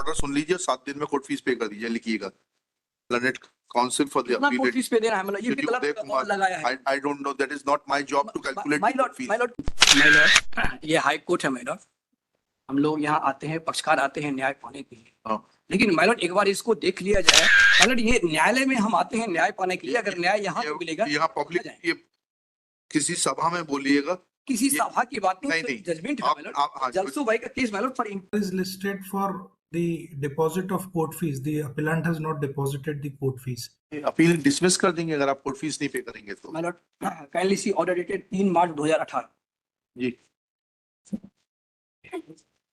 Order सुन लीजिए, 7 दिन में कोर्ट फीस पे कर दीजिए, लिखिएगा learned council for the court appellate fees पे देना है, मतलब ये भी गलत लगाया है। I don't know, that is not my job to calculate my court fees. Lord, ये हाई कोर्ट है माय लॉर्ड। हम लोग यहाँ आते हैं, पक्षकार आते हैं न्याय पाने के लिए। हाँ। लेकिन माय लॉर्ड एक बार इसको देख लिया जाए। माय लॉर्ड ये न्यायालय में हम आते हैं न्याय पाने के लिए, अगर न्याय यहाँ तो मिलेगा। यहाँ पब्लिक ये किसी सभा में बोलिएगा, किसी सभा की बात नहीं, नहीं जजमेंट है माय लॉर्ड। जलसो भाई का case my Lord for is listed for the deposit of court fees. The appellant has not deposited the court fees. Appeal dismiss कर देंगे अगर आप कोर्ट फीस नहीं पे करेंगे तो। My Lord kindly C order dated 3 मार्च 2018 जी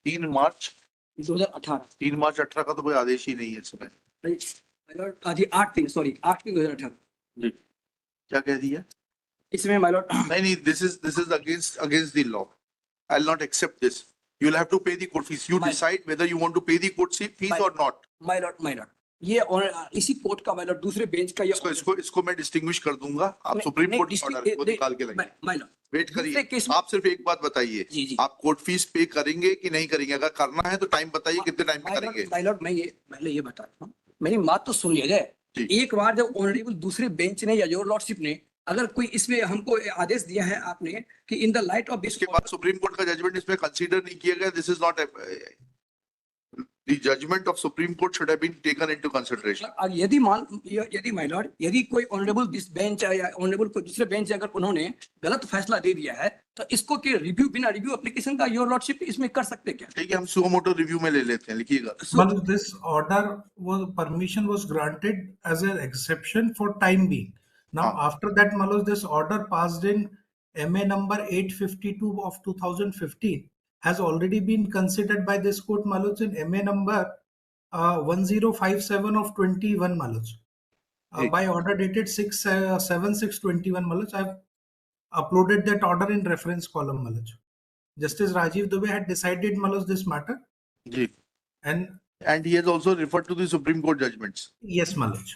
3 मार्च 2018 का तो कोई आदेश ही नहीं है इसमें। माय लॉर्ड 8/3 जी क्या कह दिया इसमें माय लॉर्ड? नहीं, this is against the law. I'll not accept this. You'll have to pay the court fees. You decide whether you want to pay the court fees or not. My Lord ये इसी court का my Lord दूसरे bench का ये इसको मैं distinguish कर दूंगा। आप सुप्रीम कोर्ट के ऑर्डर को निकाल के लाइए। माय लॉर्ड वेट करिए, आप सिर्फ एक बात बताइए, आप कोर्ट फीस पे करेंगे कि नहीं करेंगे? अगर करना है तो टाइम बताइए, कितने टाइम में करेंगे? माय लॉर्ड मैं ये पहले ये बताता हूँ, मेरी बात तो सुन लिया जाए। एक बार जब ऑनरेबल दूसरे बेंच ने या योर लॉर्डशिप ने अगर कोई इसमें हमको आदेश दिया है आपने कि in the light of this, इसके बाद सुप्रीम कोर्ट का जजमेंट इसमें कंसीडर नहीं किया गया। This is not the judgment of Supreme Court should have been taken into consideration. और यदि माय लॉर्ड यदि कोई ऑनरेबल दिस बेंच या ऑनरेबल कोई दूसरे बेंच अगर उन्होंने गलत फैसला दे दिया है तो इसको के रिव्यू बिना रिव्यू एप्लीकेशन का योर लॉर्डशिप इसमें कर सकते क्या? ठीक है, हम सुओ मोटो रिव्यू में ले लेते हैं, लिखिएगा। But this order was permission was granted as an exception for time being. Now after that, Maloj, this order passed in MA number 852 of 2015 has already been considered by this court, Maloj, in MA number 1057 of 21, Maloj. By order dated 6/7/6/21, Maloj. I've uploaded that order in reference column, Maloj. Justice Rajiv Dubey had decided, Maloj, this matter. Ji. And he has also referred to the Supreme Court judgments. Yes, Maloj.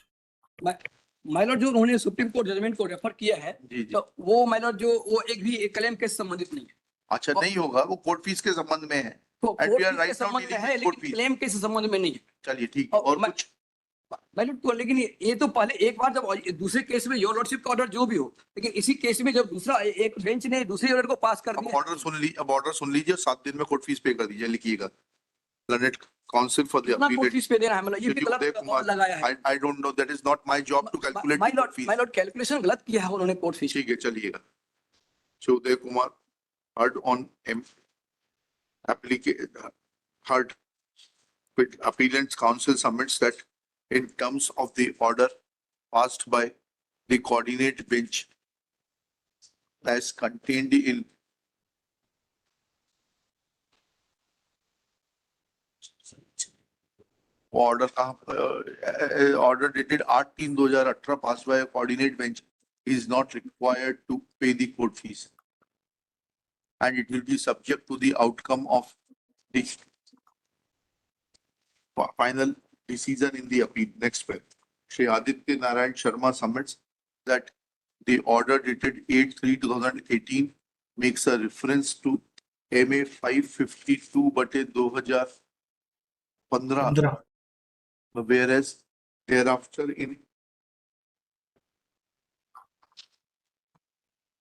My Lord जो उन्होंने supreme court judgement को refer किया है तो वो my Lord जो वो एक भी क्लेम के संबंधित नहीं है। अच्छा, नहीं होगा, वो कोर्ट फीस के संबंध में है। क्लेम के संबंध में नहीं है। चलिए ठीक है, और कुछ माय लॉर्ड? लेकिन ये तो पहले एक बार जब दूसरे केस में योर लॉर्डशिप का ऑर्डर जो भी हो, लेकिन इसी केस में जब दूसरा एक बेंच ने दूसरे ऑर्डर को पास कर दिया। ऑर्डर सुन लीजिए, 7 दिन में कोर्ट फीस पे कर दीजिए, लिखिएगा learned council for the appellate. Court fees पे देना है, मतलब ये भी गलत लगाया है। I don't know, that is not my job to calculate court fees. My Lord calculation गलत किया है उन्होंने कोर्ट फीस। ठीक है, चलिएगा। Uday Kumar heard on heard with appellant's counsel submits that in terms of the order passed by the coordinate bench as contained in order dated 8/3/2018 passed by a coordinate bench is not required to pay the court fees, and it will be subject to the outcome of the final decision in the appeal. Next one, Shri Aditya Narayan Sharma submits that the order dated 8/3/2018 makes a reference to MA 552/2015, whereas thereafter in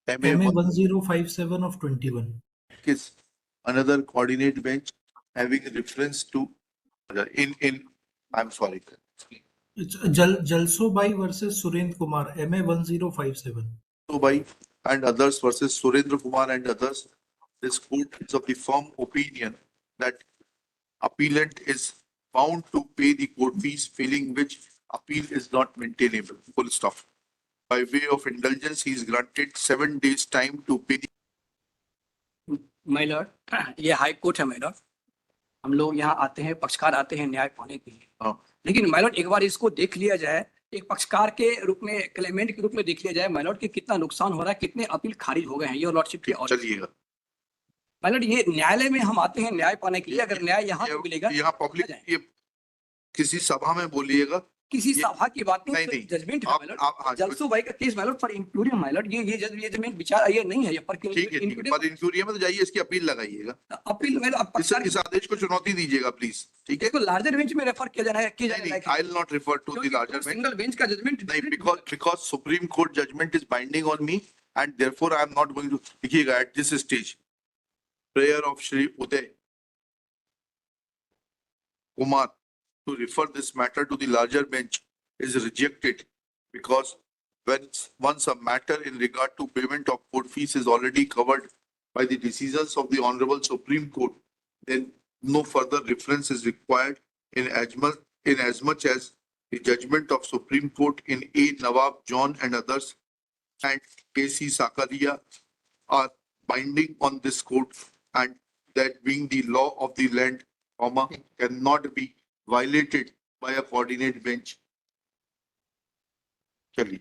MA 1057 of 21 is another coordinate bench having reference to I'm sorry. It's Jalsobai versus Surendra Kumar, MA 1057. Jalsobai and others versus Surendra Kumar and others. This court is of the firm opinion that appellant is bound to pay the court fees, failing which appeal is not maintainable. Full stop. By way of indulgence, he is granted 7 days time to pay. My Lord ये high court है my Lord. हम लोग यहाँ आते हैं, पक्षकार आते हैं न्याय पाने के लिए। लेकिन माय लॉर्ड एक बार इसको देख लिया जाए, एक पक्षकार के रूप में, क्लेमेंट के रूप में देख लिया जाए माय लॉर्ड कि कितना नुकसान हो रहा है, कितने अपील खारिज हो गए हैं योर लॉर्डशिप के ऑर्डर। चलिएगा माय लॉर्ड ये न्यायालय में हम आते हैं न्याय पाने के लिए, अगर न्याय यहाँ तो मिलेगा। यहाँ पब्लिक ये किसी सभा में बोलिएगा, किसी ये- सभा की बात नहीं, नहीं। जजमेंट आप हाँ, जलसू भाई का केस माइलॉट फॉर इंक्लूडिंग माइलॉट ये जजमेंट विचार ये नहीं है ये पर ठीक है, पर इंक्लूरिया में तो जाइए, इसकी अपील लगाइएगा, अपील में अब इस आदेश को चुनौती दीजिएगा प्लीज, ठीक है? इसको लार्जर बेंच में रेफर किया जाना है नहीं, I will not refer to the larger bench, single bench का जजमेंट नहीं, because Supreme Court judgment is binding on me and therefore I am not going to, देखिएगा, at this stage, prayer of Shri Uday Kumar to refer this matter to the larger bench is rejected because once a matter in regard to payment of court fees is already covered by the decisions of the Honorable Supreme Court, then no further reference is required in as much as the judgment of Supreme Court in A. Nawab John and others and K.C. Sakaria are binding on this court, and that being the law of the land, cannot be violated by a coordinate bench. चलिए